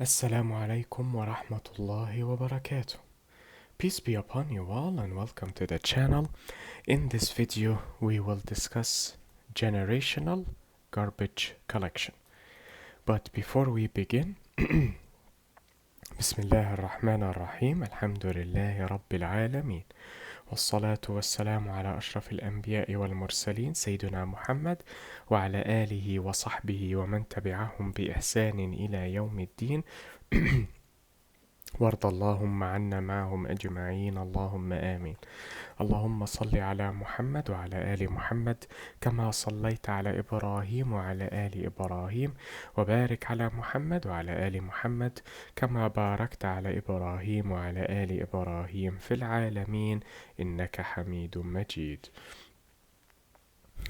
Assalamu alaikum wa rahmatullahi wa barakatuh. Peace be upon you all and welcome to the channel. In this video, we will discuss generational garbage collection. But before we begin, Bismillah ar-Rahman ar-Rahim, Alhamdulillahi Rabbil Alameen. والصلاة والسلام على أشرف الأنبياء والمرسلين سيدنا محمد وعلى آله وصحبه ومن تبعهم بإحسان إلى يوم الدين وارض اللهم عنا معهم أجمعين اللهم آمين. اللهم صل على محمد وعلى آل محمد كما صليت على إبراهيم وعلى آل إبراهيم وبارك على محمد وعلى آل محمد كما باركت على إبراهيم وعلى آل إبراهيم في العالمين إنك حميد مجيد.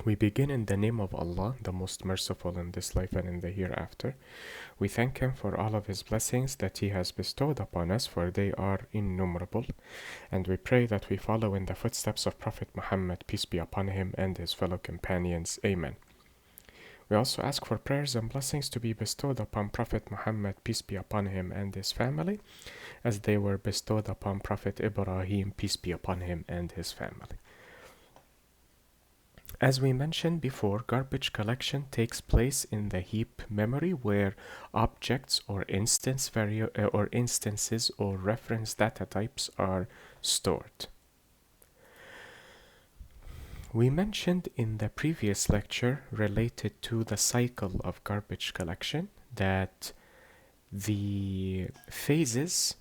We begin in the name of Allah, the most merciful in this life and in the hereafter. We thank Him for all of His blessings that He has bestowed upon us, for they are innumerable. And we pray that we follow in the footsteps of Prophet Muhammad, peace be upon him, and his fellow companions. Amen. We also ask for prayers and blessings to be bestowed upon Prophet Muhammad, peace be upon him, and his family, as they were bestowed upon Prophet Ibrahim, peace be upon him, and his family. As we mentioned before, garbage collection takes place in the heap memory where objects or instances or reference data types are stored. We mentioned in the previous lecture related to the cycle of garbage collection that the phases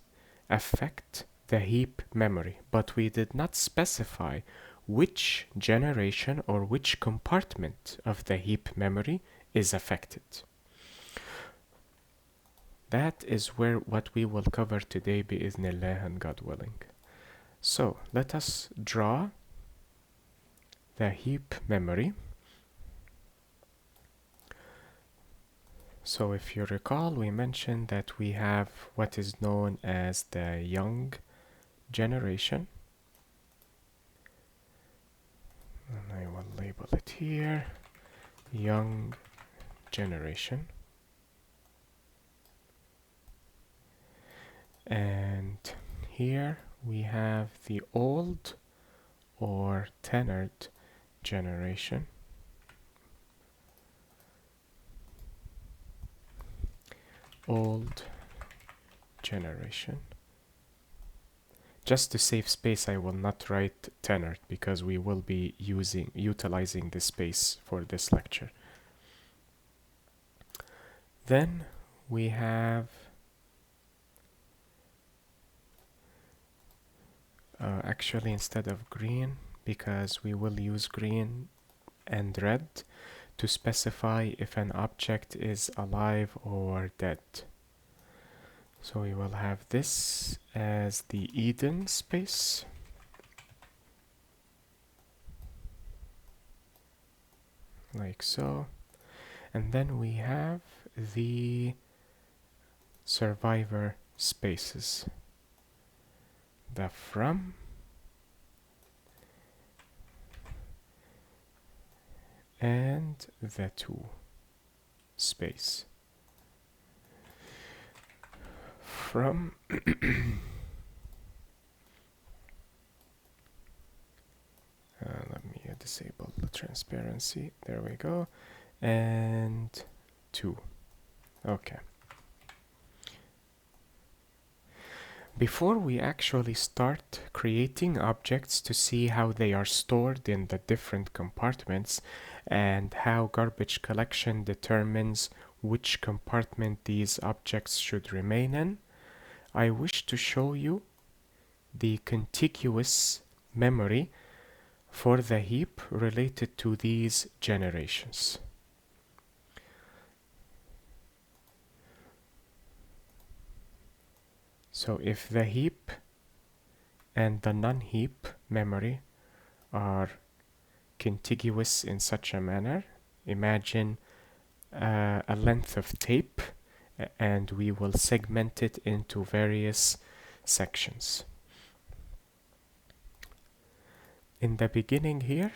affect the heap memory, but we did not specify which generation or which compartment of the heap memory is affected. That is what we will cover today bi'idhnillah and God willing. So let us draw the heap memory. So if you recall, we mentioned that we have what is known as the young generation. And I will label it here, young generation. And here we have the old or tenured generation. Old generation. Just to save space, I will not write tenured because we will be utilizing this space for this lecture. Then we have actually instead of green, because we will use green and red to specify if an object is alive or dead. So we will have this as the Eden space. Like so. And then we have the survivor spaces. The from and the to space. From let me disable the transparency. There we go. And to. Okay. Before we actually start creating objects to see how they are stored in the different compartments and how garbage collection determines which compartment these objects should remain in, I wish to show you the contiguous memory for the heap related to these generations. So if the heap and the non-heap memory are contiguous in such a manner, imagine a length of tape and we will segment it into various sections. In the beginning here,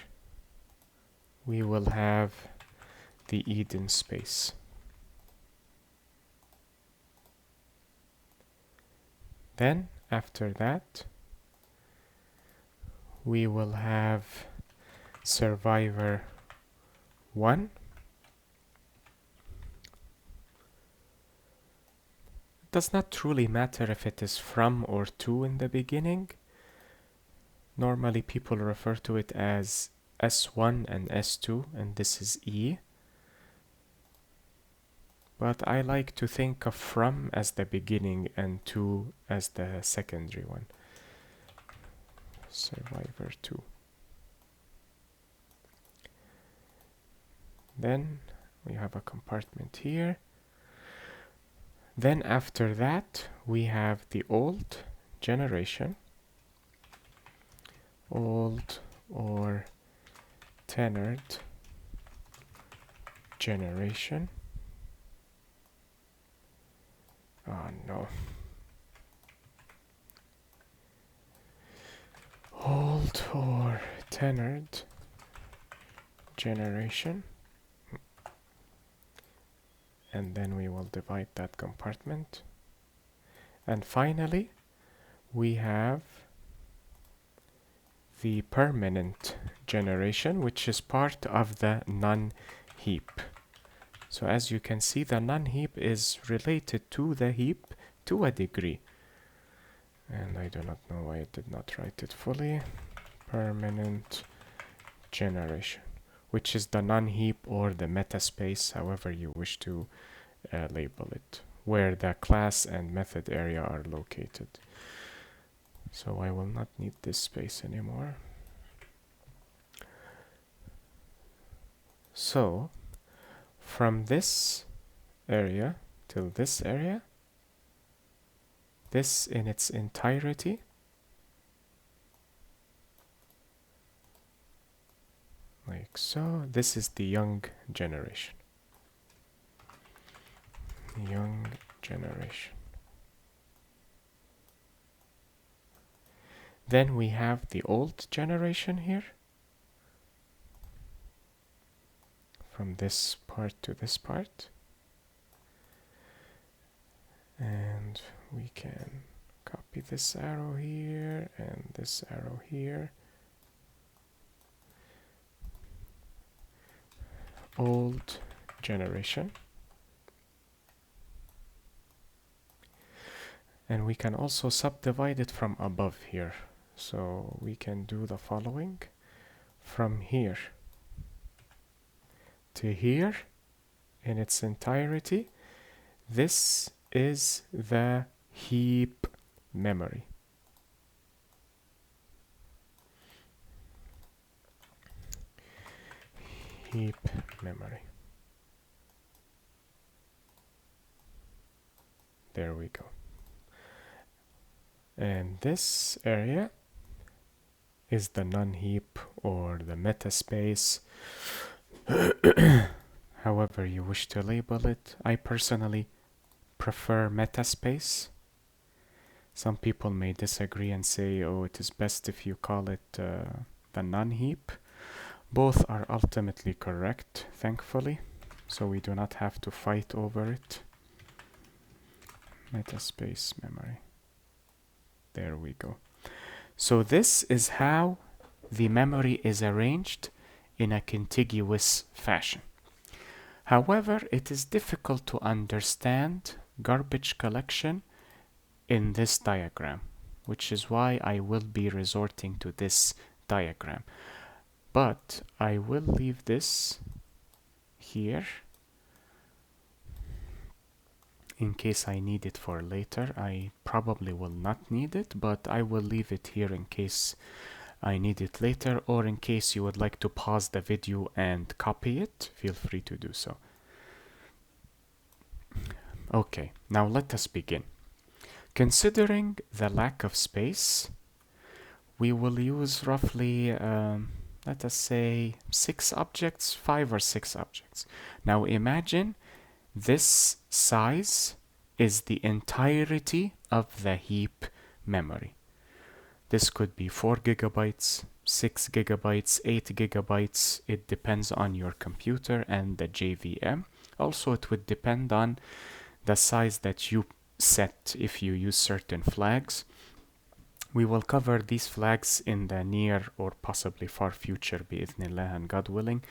we will have the Eden space. Then after that, we will have survivor 1. It does not truly matter if it is from or to in the beginning. Normally people refer to it as S1 and S2, and this is E. But I like to think of from as the beginning and to as the secondary one. Survivor 2. Then we have a compartment here. Then after that, we have the old generation, old or tenured generation. Oh no. Old or tenured generation. And then we will divide that compartment. And finally, we have the permanent generation, which is part of the non-heap. So as you can see, the non-heap is related to the heap to a degree. And I do not know why I did not write it fully. Permanent generation, which is the non-heap or the metaspace, however you wish to label it, where the class and method area are located. So I will not need this space anymore. So from this area till this area, this in its entirety like so, this is the young generation. Young generation. Then we have the old generation here. From this part to this part. And we can copy this arrow here and this arrow here. Old generation. And we can also subdivide it from above here. So we can do the following. From here to here in its entirety, this is the heap memory. Heap memory. There we go. And this area is the non-heap or the metaspace, however you wish to label it. I personally prefer metaspace. Some people may disagree and say, oh, it is best if you call it the non-heap. Both are ultimately correct, thankfully, so we do not have to fight over it. Metaspace memory. There we go. So this is how the memory is arranged in a contiguous fashion. However, it is difficult to understand garbage collection in this diagram, which is why I will be resorting to this diagram. But I will leave this here in case I need it for later. I probably will not need it, but I will leave it here in case I need it later, or in case you would like to pause the video and copy it, feel free to do so. Okay, now let us begin. Considering the lack of space, we will use roughly, let us say 6 objects, 5 or 6 objects. Now imagine this size is the entirety of the heap memory. This could be 4 gigabytes, 6 gigabytes, 8 gigabytes. It depends on your computer and the JVM. Also, it would depend on the size that you set if you use certain flags. We will cover these flags in the near or possibly far future, bi'idhnillah and God willing,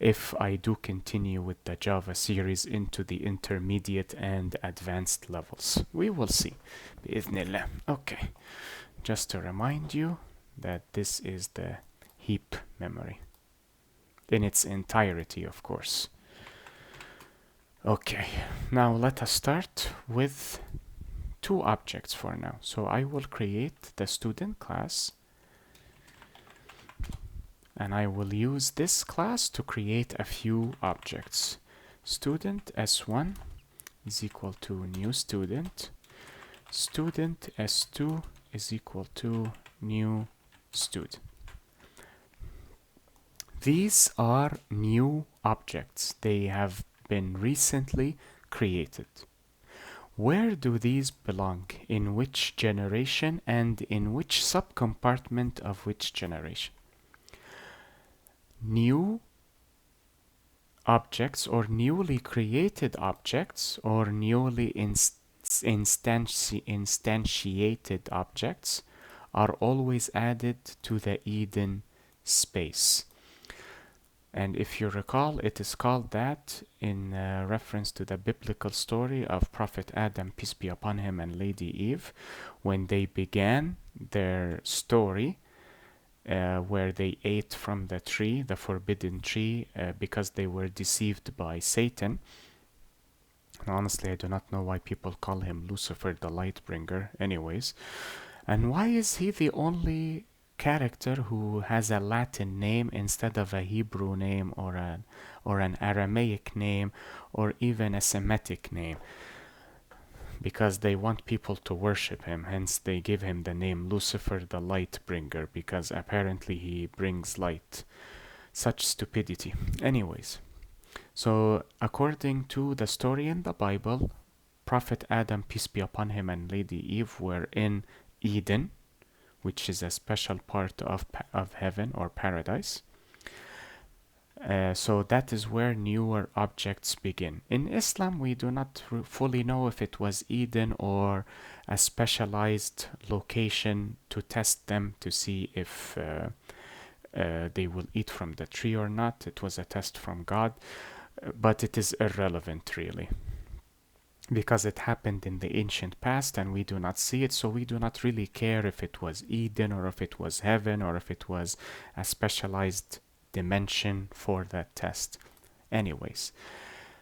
if I do continue with the Java series into the intermediate and advanced levels. We will see, bi'idhnillah. Okay, just to remind you that this is the heap memory in its entirety, of course. Okay, now let us start with two objects for now. So I will create the student class, and I will use this class to create a few objects. Student S1 is equal to new student. Student S2 is equal to new student. These are new objects. They have been recently created. Where do these belong? In which generation and in which subcompartment of which generation? New objects or newly created objects or newly instantiated objects are always added to the Eden space. And if you recall, it is called that in reference to the biblical story of Prophet Adam, peace be upon him, and Lady Eve, when they began their story, where they ate from the tree, the forbidden tree, because they were deceived by Satan. And honestly, I do not know why people call him Lucifer, the light bringer, anyways. And why is he the only character who has a Latin name instead of a Hebrew name or an Aramaic name or even a Semitic name? Because they want people to worship him, hence they give him the name Lucifer the light bringer, because apparently he brings light. Such stupidity. Anyways, so according to the story in the Bible, Prophet Adam, peace be upon him, and Lady Eve were in Eden, which is a special part of heaven or paradise. So that is where newer objects begin. In Islam, we do not fully know if it was Eden or a specialized location to test them to see if they will eat from the tree or not. It was a test from God, but it is irrelevant really, because it happened in the ancient past and we do not see it, so we do not really care if it was Eden or if it was heaven or if it was a specialized dimension for that test. Anyways,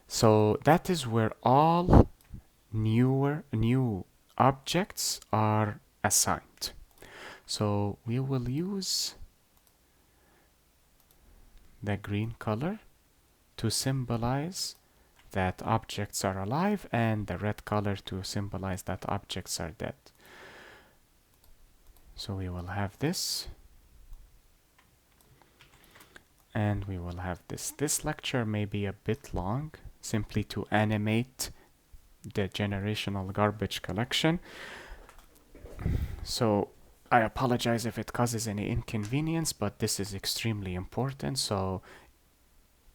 so that is where all new objects are assigned. So we will use the green color to symbolize that objects are alive, and the red color to symbolize that objects are dead. So we will have this, and we will have this. This lecture may be a bit long, simply to animate the generational garbage collection. So I apologize if it causes any inconvenience, but this is extremely important, so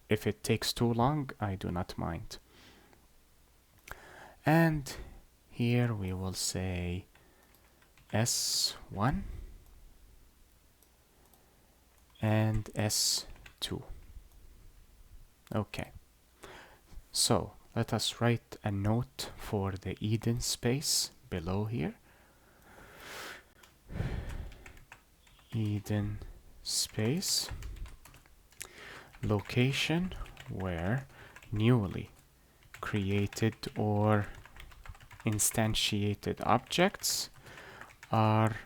if it takes too long, I do not mind. And here we will say S1 and S2. Okay, so let us write a note for the Eden space below here. Eden space, location where newly created or instantiated objects are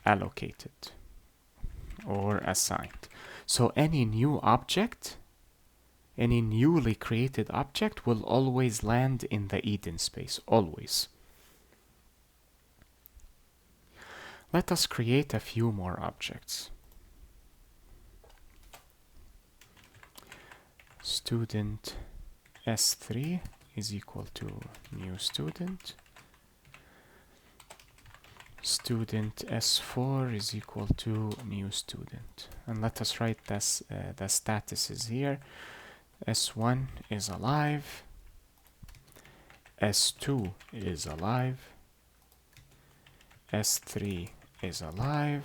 allocated or assigned. So any new object, any newly created object will always land in the Eden space, always. Let us create a few more objects. Student S3 is equal to new student. Student S4 is equal to new student. And let us write this, the statuses here. S1 is alive. S2 is alive, S3 is alive,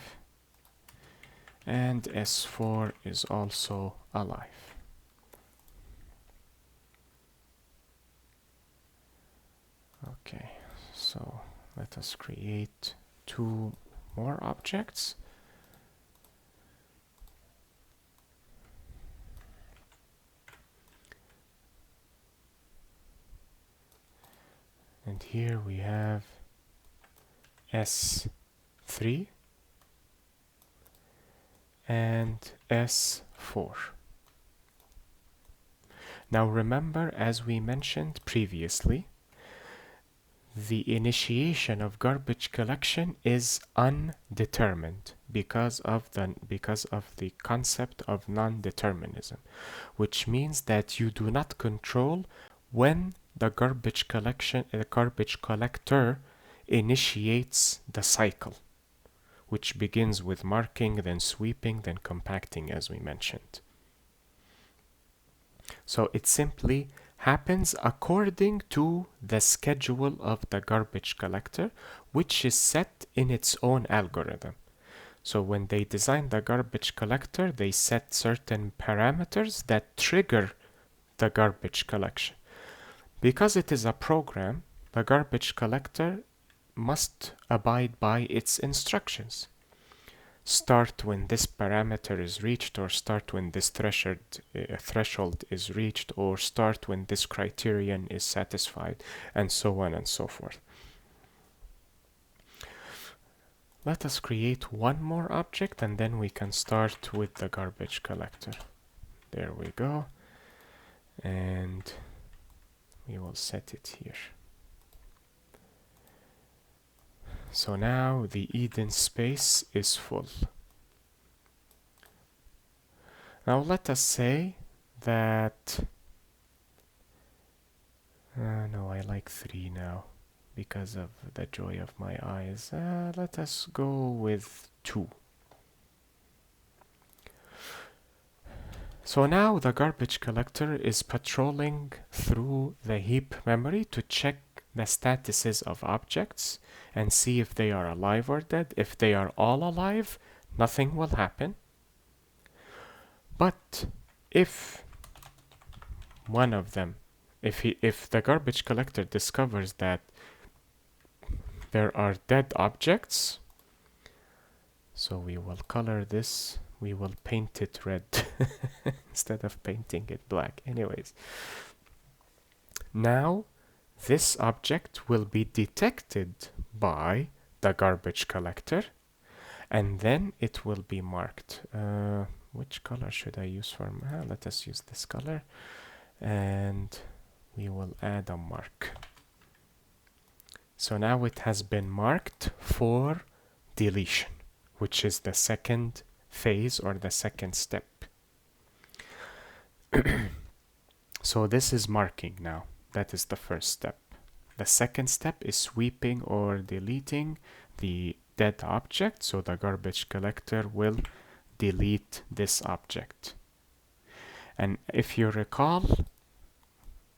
and S4 is also alive. Okay, so let us create two more objects. And here we have S3 and S4. Now remember, as we mentioned previously, the initiation of garbage collection is undetermined because of the concept of non-determinism, which means that you do not control when the garbage collector initiates the cycle, which begins with marking, then sweeping, then compacting, as we mentioned. So it simply happens according to the schedule of the garbage collector, which is set in its own algorithm. So when they design the garbage collector, they set certain parameters that trigger the garbage collection. Because it is a program, the garbage collector must abide by its instructions. Start when this parameter is reached, or start when this threshold is reached, or start when this criterion is satisfied, and so on and so forth. Let us create one more object and then we can start with the garbage collector. There we go. And we will set it here. So now the Eden space is full. Now let us say that no, I like 3 now because of the joy of my eyes. Let us go with 2. So now the garbage collector is patrolling through the heap memory to check the statuses of objects and see if they are alive or dead. If they are all alive, nothing will happen. But if one of them, if the garbage collector discovers that there are dead objects, so we will color this, we will paint it red instead of painting it black. Anyways, now this object will be detected by the garbage collector and then it will be marked. Which color should I use for? Let us use this color and we will add a mark. So now it has been marked for deletion, which is the second phase or the second step. So this is marking now. That is the first step. The second step is sweeping or deleting the dead object. So the garbage collector will delete this object. And if you recall,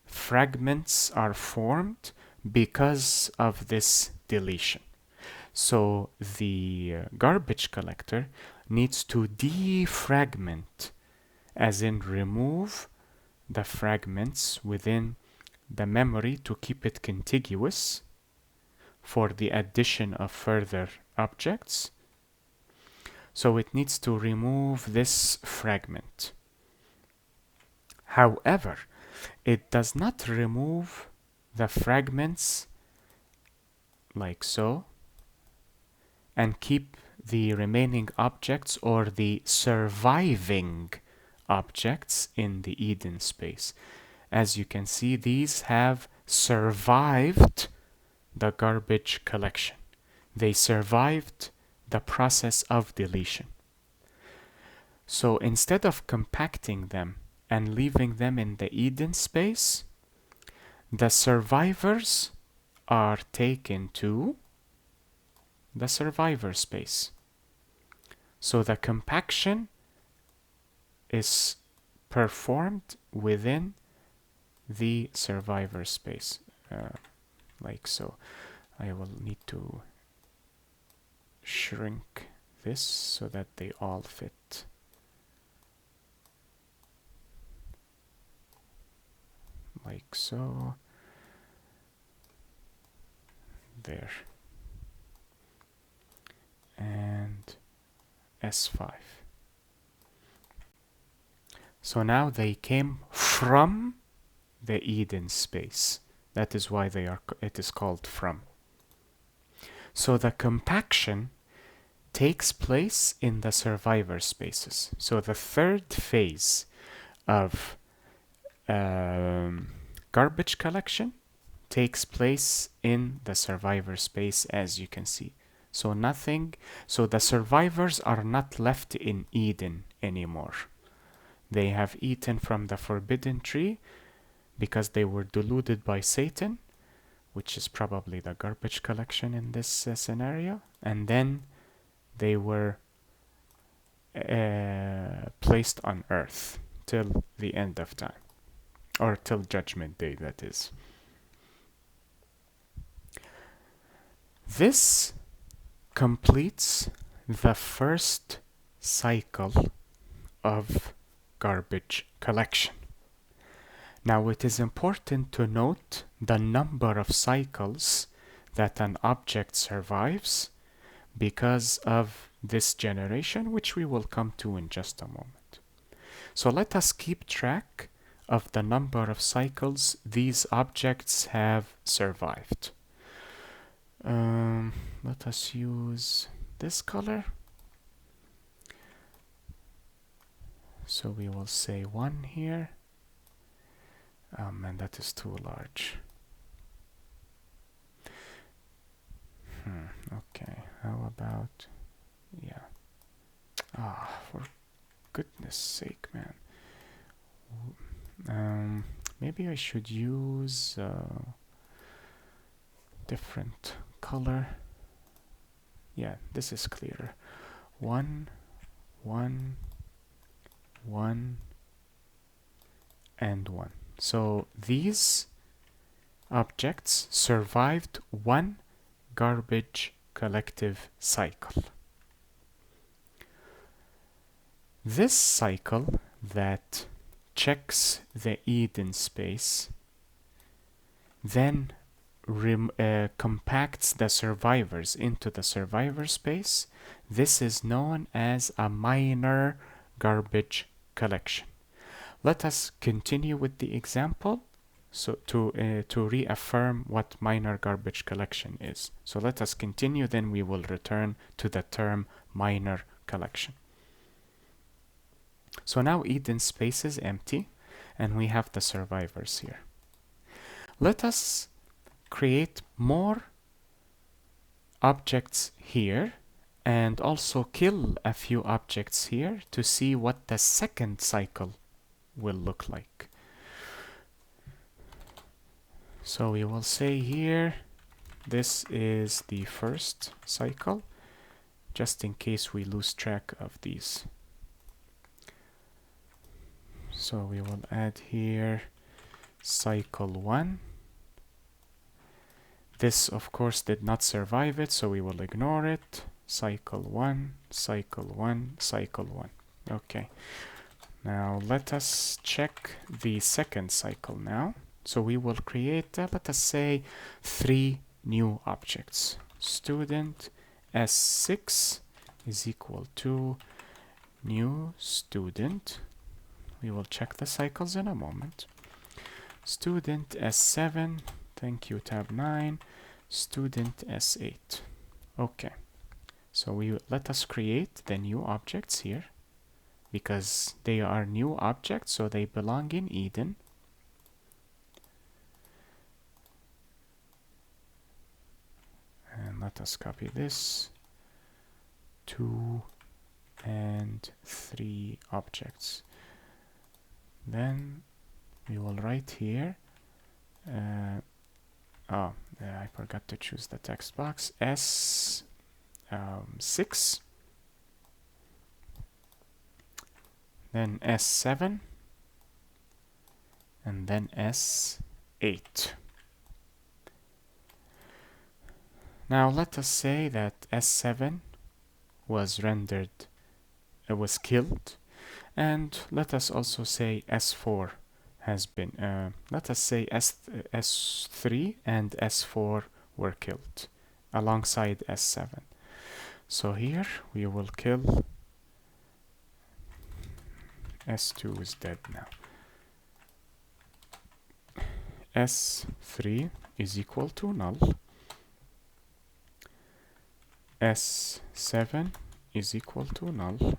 fragments are formed because of this deletion. So the garbage collector needs to defragment, as in remove the fragments within the memory to keep it contiguous for the addition of further objects. So it needs to remove this fragment. However, it does not remove the fragments like so and keep the remaining objects or the surviving objects in the Eden space. As you can see, these have survived the garbage collection. They survived the process of deletion. So instead of compacting them and leaving them in the Eden space, the survivors are taken to the survivor space. So the compaction is performed within the survivor space. like so. I will need to shrink this so that they all fit. Like so. There. And S5. So now they came from the Eden space. That is why it is called from. So the compaction takes place in the survivor spaces. So the third phase of garbage collection takes place in the survivor space, as you can see. So the survivors are not left in Eden anymore. They have eaten from the forbidden tree because they were deluded by Satan, which is probably the garbage collection in this scenario, and then they were placed on earth till the end of time, or till judgment day, that is. This completes the first cycle of garbage collection. Now it is important to note the number of cycles that an object survives because of this generation, which we will come to in just a moment. So let us keep track of the number of cycles these objects have survived. Let us use this color. So we will say 1 here. Oh man, that is too large. Okay, how about, yeah. For goodness sake, man. Maybe I should use different color. Yeah, this is clearer. 1, 1, 1, and 1. So these objects survived one garbage collective cycle. This cycle that checks the Eden space then compacts the survivors into the survivor space. This is known as a minor garbage collection. Let us continue with the example to reaffirm what minor garbage collection is. So let us continue, then we will return to the term minor collection. So now Eden space is empty and we have the survivors here. Let us create more objects here and also kill a few objects here to see what the second cycle will look like. So we will say here this is the first cycle, just in case we lose track of these. So we will add here cycle 1. This of course did not survive it, so we will ignore it. Cycle 1, cycle 1, cycle 1. Okay. Now let us check the second cycle now. So we will create, let us say, 3 new objects. Student S6 is equal to new student. We will check the cycles in a moment. Student S7, thank you, tab 9. Student S8. Okay. So let us create the new objects here, because they are new objects, so they belong in Eden. And let us copy this. 2 and 3 objects. Then we will write here, I forgot to choose the text box, S6, then S7, and then S8. Now let us say that S7 was rendered, was killed, and let us also say S4 has been, let us say S3 and S4 were killed alongside S7. So here we will kill S2 is dead now. S3 is equal to null. S7 is equal to null.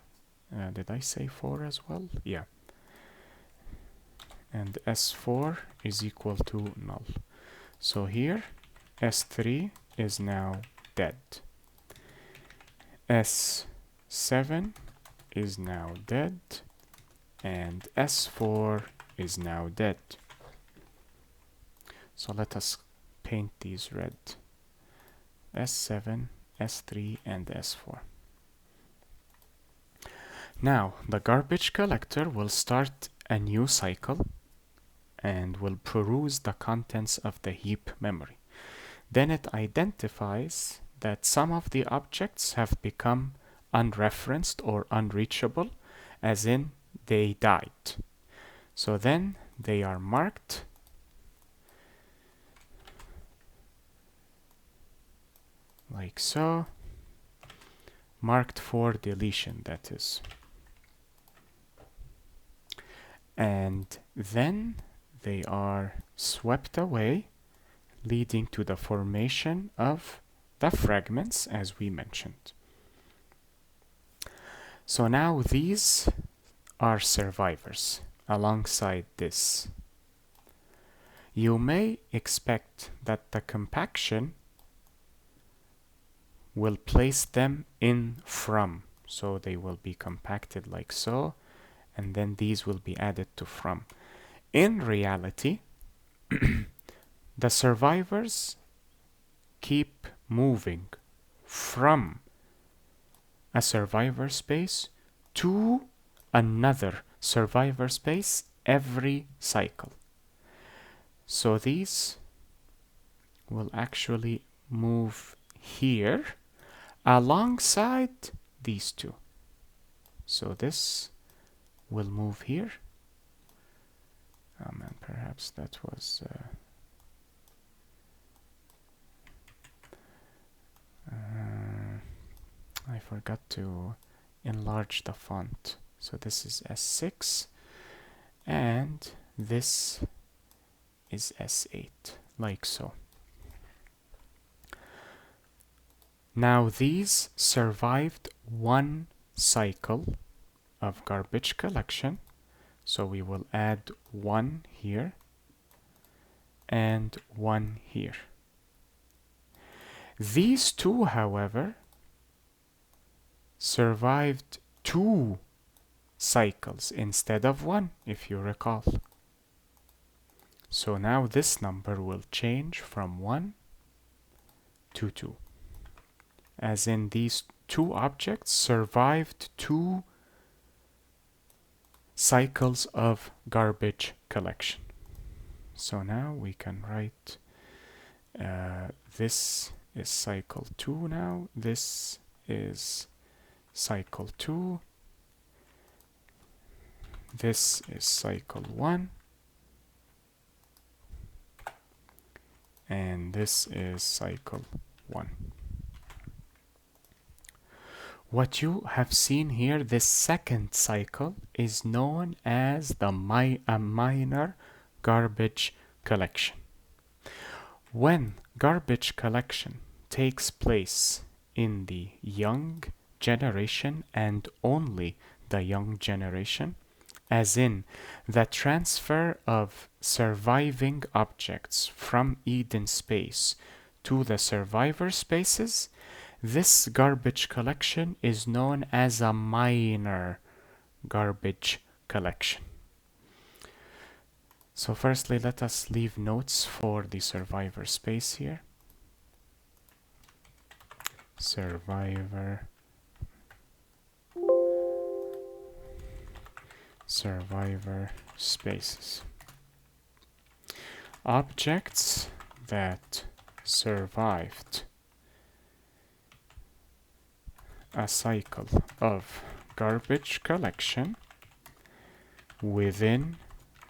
Did I say 4 as well? Yeah. And S4 is equal to null. So here S3 is now dead. S7 is now dead. And S4 is now dead. So let us paint these red. S7, S3, and S4. Now, the garbage collector will start a new cycle and will peruse the contents of the heap memory. Then it identifies that some of the objects have become unreferenced or unreachable, as in they died. So then they are marked like so, marked for deletion, that is. And then they are swept away, leading to the formation of the fragments as we mentioned. So now these are survivors alongside this. You may expect that the compaction will place them in from. So they will be compacted like so, and then these will be added to from. In reality, the survivors keep moving from a survivor space to another survivor space every cycle. So these will actually move here alongside these two. So this will move here. And perhaps that was I forgot to enlarge the font. So this is S6 and this is S8, like so. Now these survived one cycle of garbage collection, so we will add 1 here and 1 here. These two, however, survived 2 cycles instead of 1, if you recall. So now this number will change from 1 to 2, as in these 2 objects survived 2 cycles of garbage collection. So now we can write this is cycle 2 now, this is cycle 2, this is cycle 1, and this is cycle 1. What you have seen here, this second cycle, is known as the minor garbage collection. When garbage collection takes place in the young generation and only the young generation, as in the transfer of surviving objects from Eden space to the survivor spaces, this garbage collection is known as a minor garbage collection. So firstly, let us leave notes for the survivor space here. Survivor spaces. Objects that survived a cycle of garbage collection within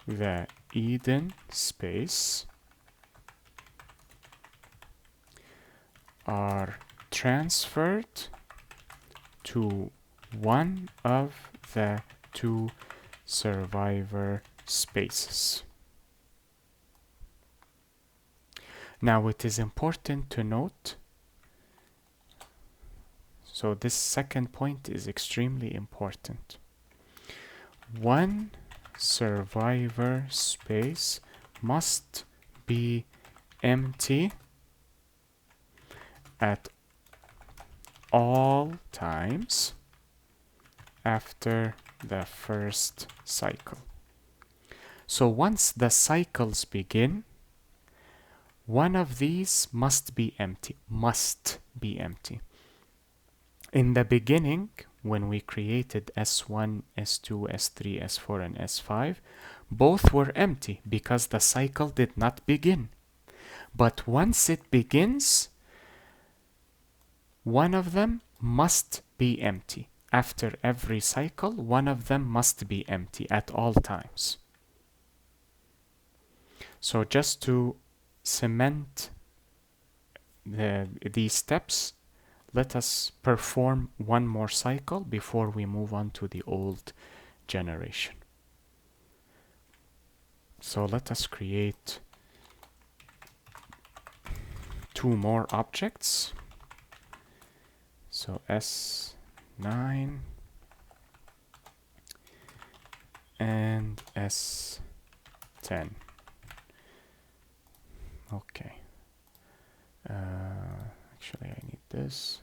the Eden space are transferred to one of the two survivor spaces. Now it is important to note, so this second point is extremely important. One survivor space must be empty at all times after the first cycle. So once the cycles begin, one of these must be empty. In the beginning, when we created S1, S2, S3, S4, and S5, both were empty because the cycle did not begin. But once it begins, one of them must be empty. After every cycle, one of them must be empty at all times. So just to cement these steps, let us perform one more cycle before we move on to the old generation. So let us create two more objects. So S9 and S10. Okay. Actually, I need this.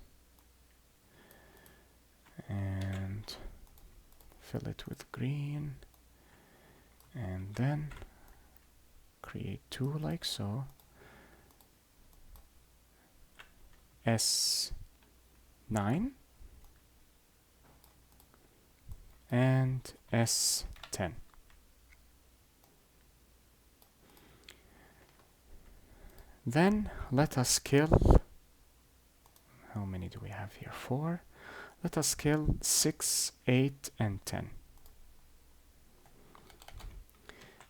And fill it with green. And then create two like so. S9 and S10. Then let us kill, how many do we have here? 4. Let us kill 6, 8, and 10.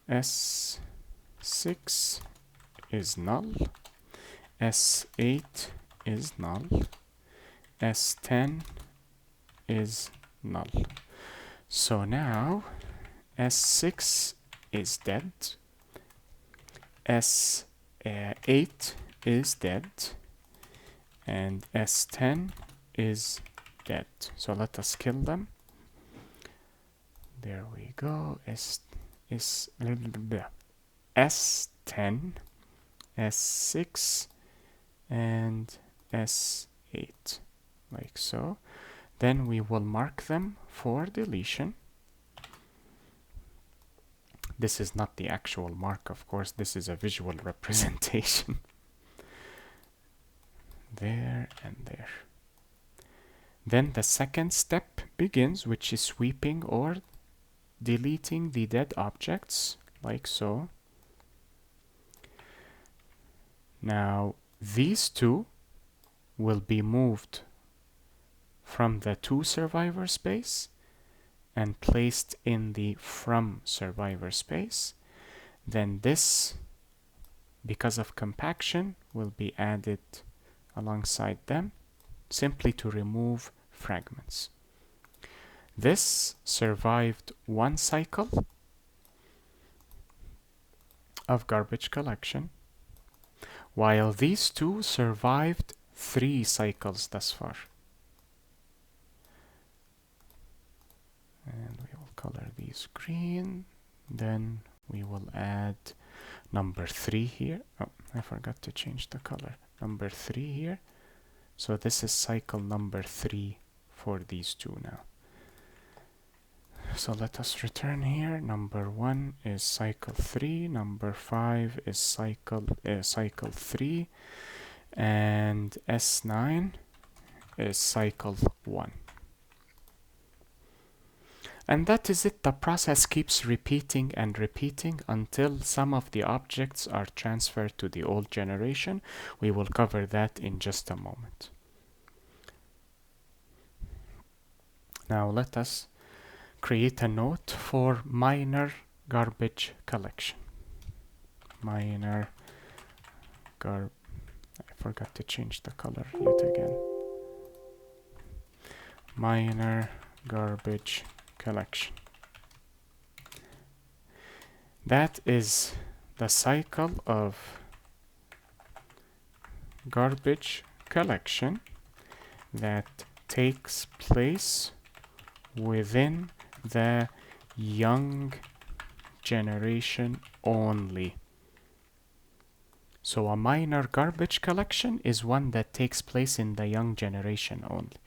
S6 is null, S8 is null, S10 is null. So now S6 is dead, S8 is dead, and S10 is dead. So let us kill them. There we go. S10, S6, and S8, like so. Then we will mark them for deletion. This is not the actual mark, of course. This is a visual representation. There and there. Then the second step begins, which is sweeping or deleting the dead objects, like so. Now, these two will be moved from the to survivor space and placed in the from survivor space. Then this, because of compaction, will be added alongside them, simply to remove fragments. This survived one cycle of garbage collection, while these two survived 3 cycles thus far. And we will color these green. Then we will add number 3 here. Oh, I forgot to change the color. Number 3 here. So this is cycle number 3 for these two now. So let us return here. Number 1 is cycle 3. Number 5 is cycle 3. And S9 is cycle 1. And that is it. The process keeps repeating and repeating until some of the objects are transferred to the old generation. We will cover that in just a moment. Now let us create a note for minor garbage collection. Minor I forgot to change the color yet again. Minor garbage collection. That is the cycle of garbage collection that takes place within the young generation only. So a minor garbage collection is one that takes place in the young generation only,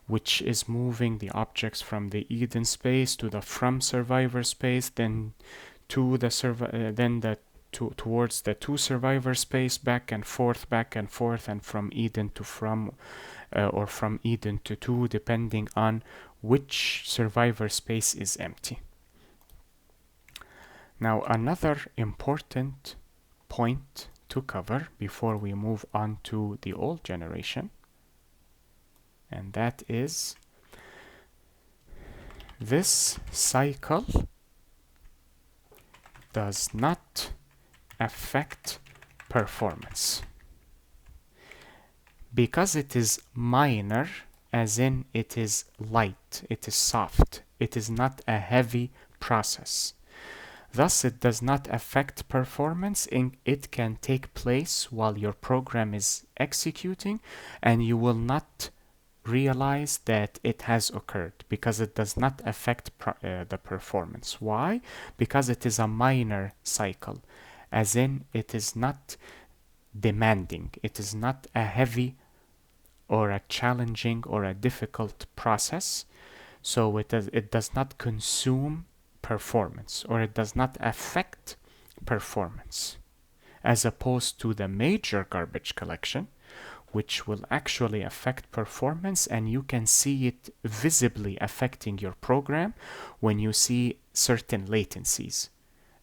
which is moving the objects from the Eden space to the from survivor space, then to the towards the to survivor space, back and forth, and from Eden to from, or from Eden to to, depending on which survivor space is empty. Now, another important point to cover before we move on to the old generation, and that is this cycle does not affect performance. Because it is minor, as in it is light, it is soft, it is not a heavy process. Thus, it does not affect performance. It can take place while your program is executing, and you will not realize that it has occurred because it does not affect the performance. Why? Because it is a minor cycle, as in it is not demanding. It is not a heavy or a challenging or a difficult process. So it does not consume performance, or it does not affect performance, as opposed to the major garbage collection, which will actually affect performance, and you can see it visibly affecting your program when you see certain latencies.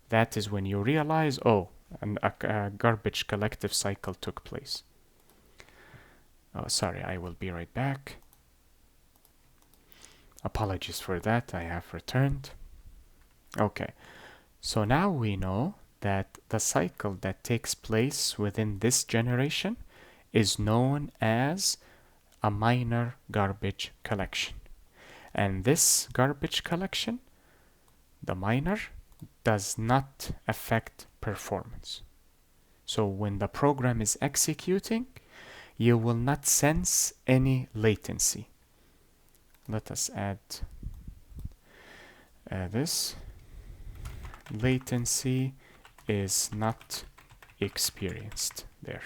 That is when you realize, oh, a garbage collective cycle took place. Oh, sorry, I will be right back. Apologies for that, I have returned. Okay, so now we know that the cycle that takes place within this generation is known as a minor garbage collection. And this garbage collection, the minor, does not affect performance. So when the program is executing, you will not sense any latency. Let us add this. Latency is not experienced there.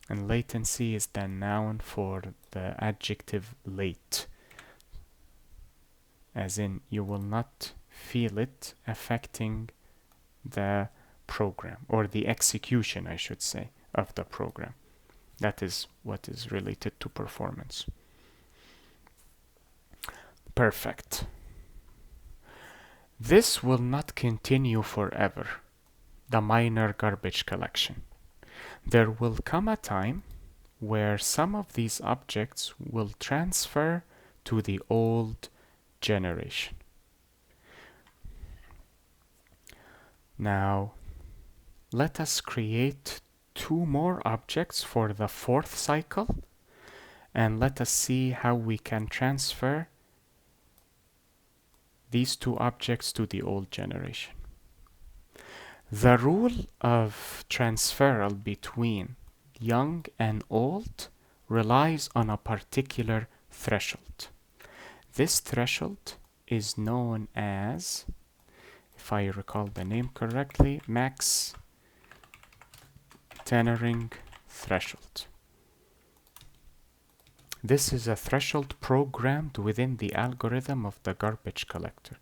And latency is the noun for the adjective late, as in you will not feel it affecting the program, or the execution, I should say, of the program. That is what is related to performance. Perfect. This will not continue forever, the minor garbage collection. There will come a time where some of these objects will transfer to the old generation. Now, let us create 2 more objects for the 4th cycle, and let us see how we can transfer these 2 objects to the old generation. The rule of transferal between young and old relies on a particular threshold. This threshold is known as, if I recall the name correctly, max tenuring threshold. This is a threshold programmed within the algorithm of the garbage collector.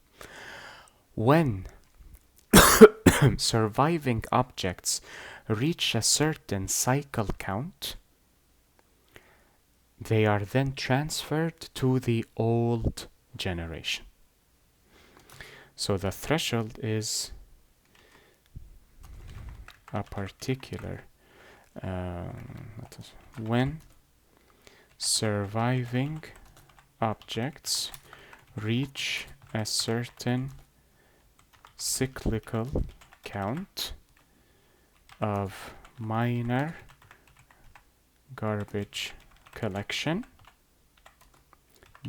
When surviving objects reach a certain cycle count, they are then transferred to the old generation. So the threshold is a particular when surviving objects reach a certain cyclical count of minor garbage collection,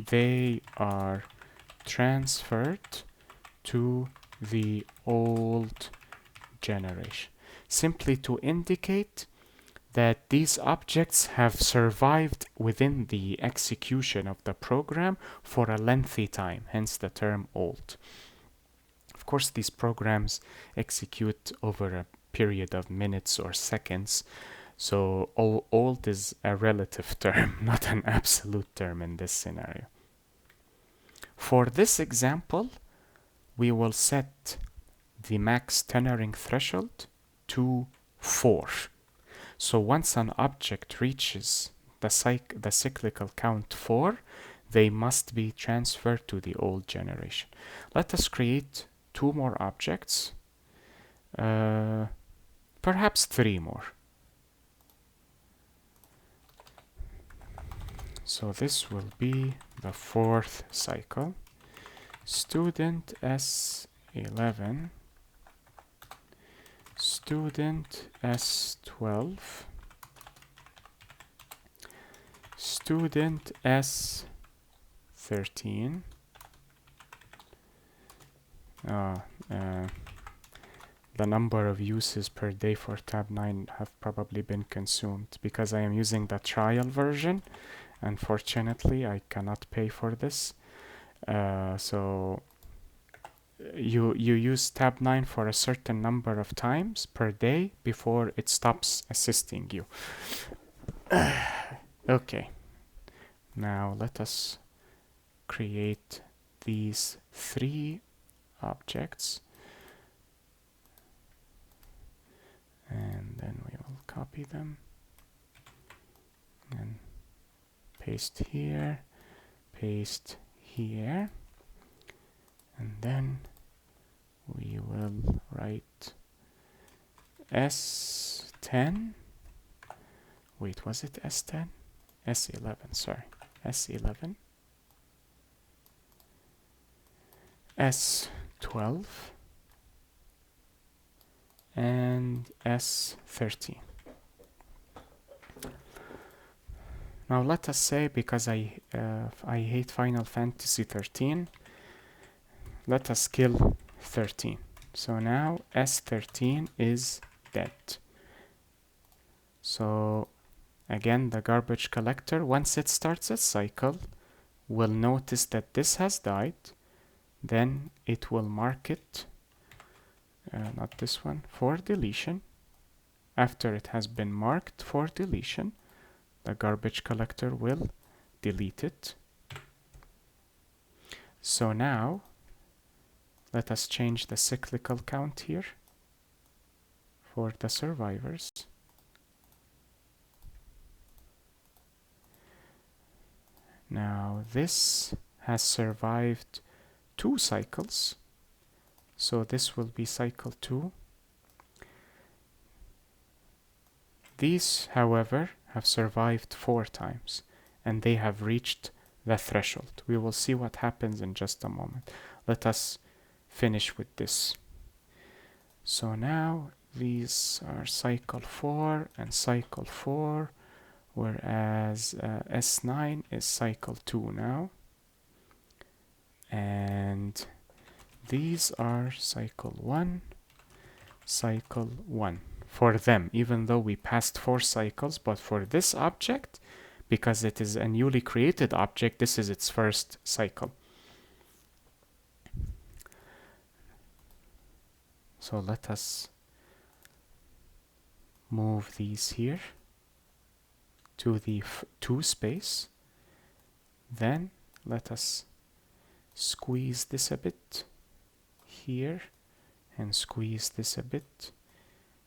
they are transferred to the old generation, simply to indicate that these objects have survived within the execution of the program for a lengthy time, hence the term old. Of course, these programs execute over a period of minutes or seconds, so old is a relative term, not an absolute term in this scenario. For this example, we will set the max tenuring threshold to 4. So once an object reaches the cyclical count 4, they must be transferred to the old generation. Let us create 2 more objects, perhaps 3 more. So this will be the 4th cycle. Student S11, student S12, student S13. The number of uses per day for tab 9 have probably been consumed because I am using the trial version. Unfortunately, I cannot pay for this. So you use tab 9 for a certain number of times per day before it stops assisting you. Okay, now let us create these 3 objects, and then we will copy them and paste here, paste here, and then we will write S10. Wait, was it S10? S11, sorry. S11, S12, and S13. Now let us say, because I hate Final Fantasy 13, let us kill 13. So now S13 is dead. So again, the garbage collector, once it starts its cycle, will notice that this has died. Then it will mark it, not this one, for deletion. After it has been marked for deletion, the garbage collector will delete it. So now, let us change the cyclical count here for the survivors. Now this has survived 2 cycles, so this will be cycle 2. These, however, have survived 4 times, and they have reached the threshold. We will see what happens in just a moment. Let us finish with this. So now these are cycle 4 and cycle 4, whereas S9 is cycle 2 now. And these are cycle 1, cycle 1. For them, even though we passed 4 cycles, but for this object, because it is a newly created object, this is its first cycle. So let us move these here to the 2 space. Then let us squeeze this a bit here and squeeze this a bit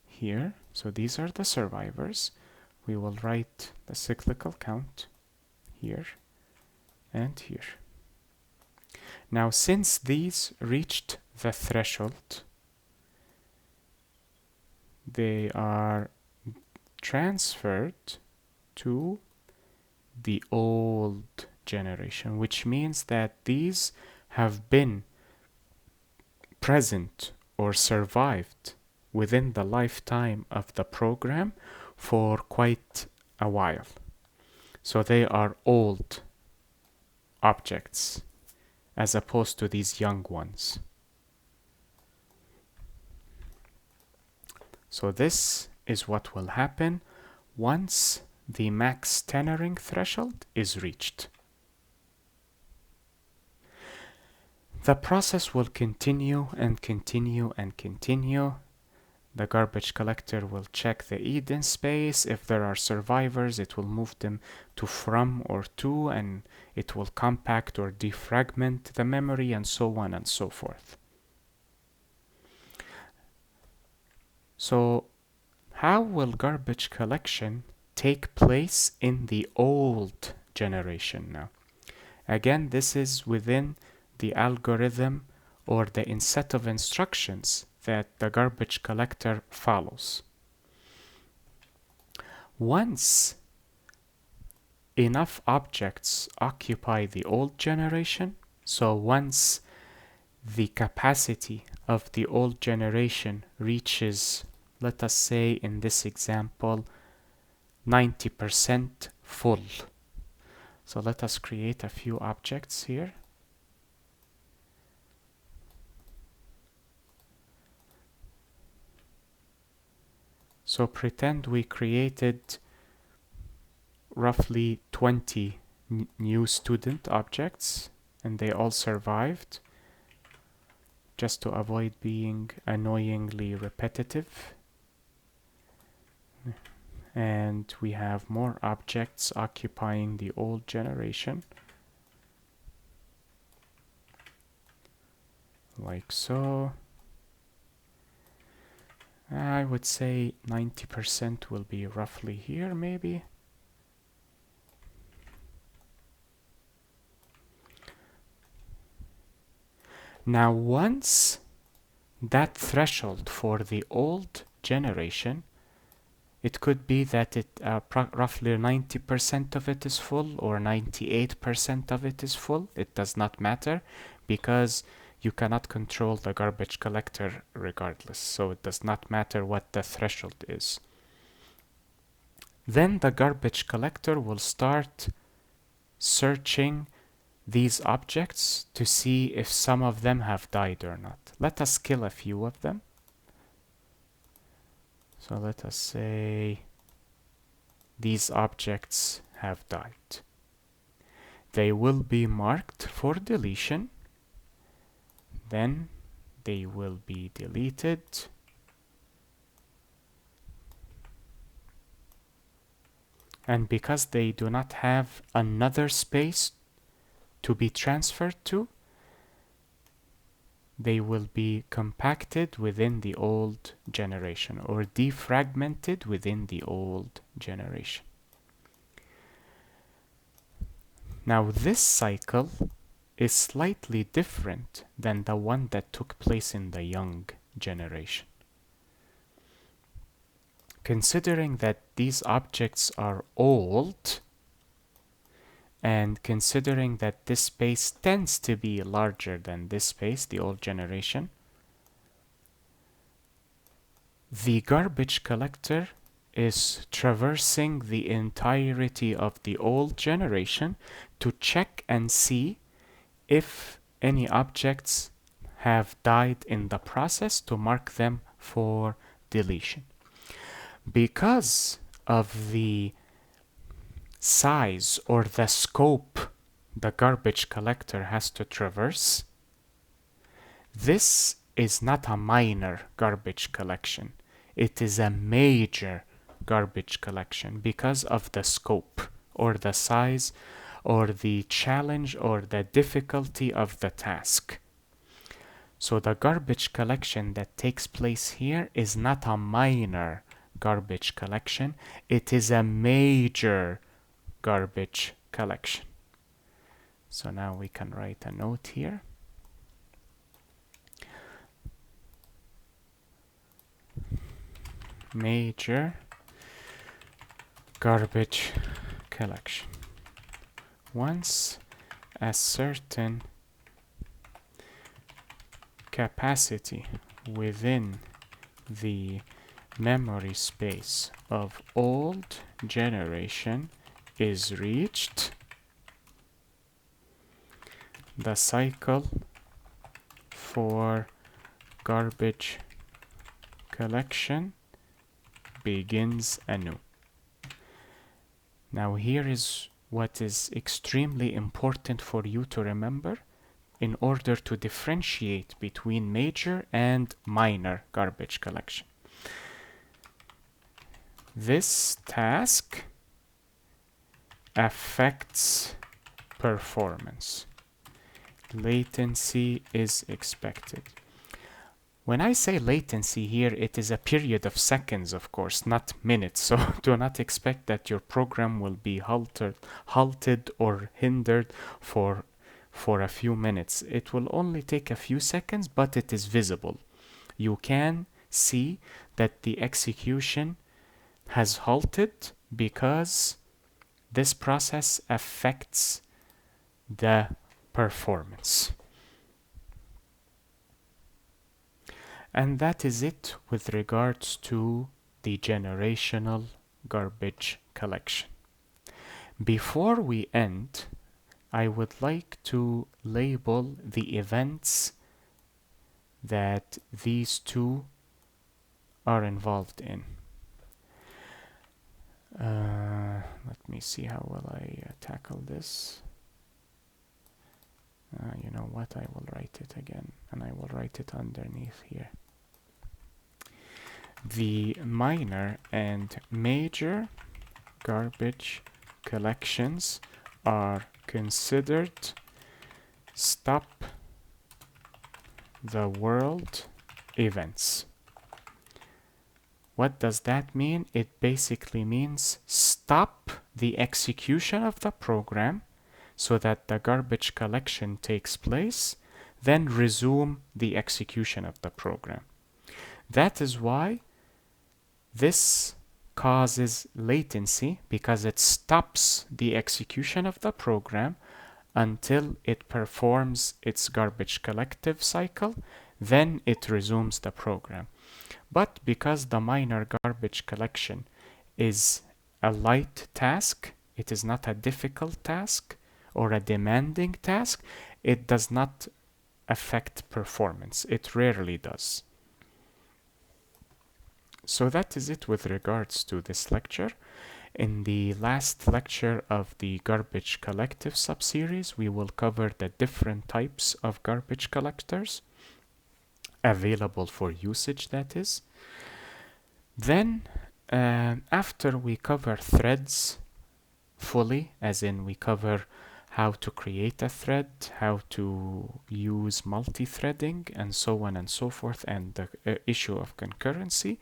here. So these are the survivors. We will write the cyclical count here and here. Now, since these reached the threshold, they are transferred to the old generation, which means that these have been present or survived within the lifetime of the program for quite a while. So they are old objects as opposed to these young ones. So this is what will happen once the max tenuring threshold is reached. The process will continue and continue and continue. The garbage collector will check the Eden space. If there are survivors, it will move them to from or to, and it will compact or defragment the memory, and so on and so forth. So how will garbage collection take place in the old generation now? Again, this is within the algorithm or the set of instructions that the garbage collector follows. Once enough objects occupy the old generation, so once the capacity of the old generation reaches, let us say in this example, 90% full. So let us create a few objects here. So pretend we created roughly 20 new student objects and they all survived, just to avoid being annoyingly repetitive. And we have more objects occupying the old generation, like so. I would say 90% will be roughly here, maybe. Now, once that threshold for the old generation, it could be that roughly 90% of it is full or 98% of it is full. It does not matter because you cannot control the garbage collector regardless. So it does not matter what the threshold is. Then the garbage collector will start searching these objects to see if some of them have died or not. Let us kill a few of them. So let us say these objects have died. They will be marked for deletion. Then they will be deleted. And because they do not have another space to be transferred to, they will be compacted within the old generation or defragmented within the old generation. Now this cycle is slightly different than the one that took place in the young generation. Considering that these objects are old, and considering that this space tends to be larger than this space, the old generation, the garbage collector is traversing the entirety of the old generation to check and see if any objects have died in the process to mark them for deletion. Because of the size or the scope the garbage collector has to traverse, this is not a minor garbage collection. It is a major garbage collection because of the scope or the size or the challenge or the difficulty of the task. So the garbage collection that takes place here is not a minor garbage collection. It is a major garbage collection. So now we can write a note here. Major garbage collection. once a certain capacity within the memory space of old generation is reached, the cycle for garbage collection begins anew. Now here is what is extremely important for you to remember in order to differentiate between major and minor garbage collection. This task affects performance. Latency is expected. When I say latency here, it is a period of seconds, of course, not minutes. So do not expect that your program will be halted or hindered for a few minutes. It will only take a few seconds, but it is visible. You can see that the execution has halted because this process affects the performance. And that is it with regards to the generational garbage collection. Before we end, I would like to label the events that these two are involved in. Let me see how will I tackle this. You know what, I will write it again, and I will write it underneath here. The minor and major garbage collections are considered stop the world events. What does that mean? It basically means stop the execution of the program so that the garbage collection takes place, then resume the execution of the program. That is why this causes latency, because it stops the execution of the program until it performs its garbage collective cycle, then it resumes the program. But because the minor garbage collection is a light task, it is not a difficult task or a demanding task, it does not affect performance. It rarely does. So that is it with regards to this lecture. In the last lecture of the garbage collective subseries, we will cover the different types of garbage collectors available for usage, that is. Then, after we cover threads fully, as in we cover how to create a thread, how to use multi-threading, and so on and so forth, and the issue of concurrency,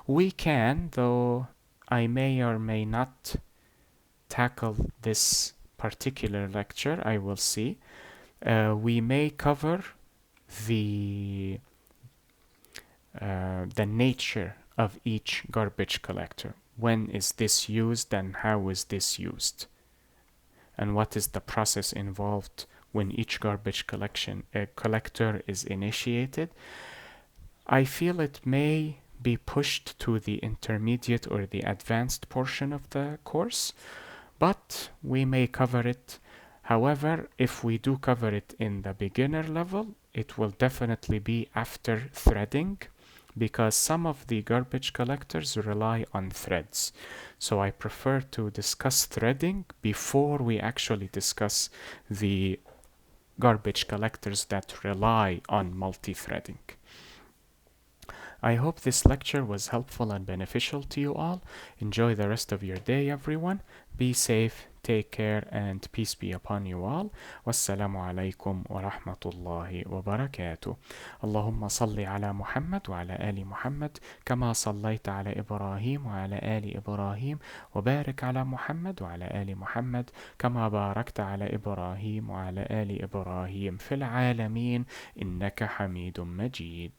we can, though I may or may not tackle this particular lecture, I will see, we may cover the nature of each garbage collector. When is this used and how is this used? And what is the process involved when each garbage collector is initiated? I feel it may be pushed to the intermediate or the advanced portion of the course, but we may cover it. However, if we do cover it in the beginner level, it will definitely be after threading, because some of the garbage collectors rely on threads. So I prefer to discuss threading before we actually discuss the garbage collectors that rely on multi-threading. I hope this lecture was helpful and beneficial to you all. Enjoy the rest of your day, everyone. Be safe, take care, and peace be upon you all. Wassalamu alaikum wa rahmatullahi wa barakatuh. Allahumma salli ala Muhammad wa ala ali Muhammad kama sallaita ala Ibrahim wa ala ali Ibrahim wa barik ala Muhammad wa ala ali Muhammad kama barakta ala Ibrahim wa ala ali Ibrahim fil alamin innaka hamidun majid.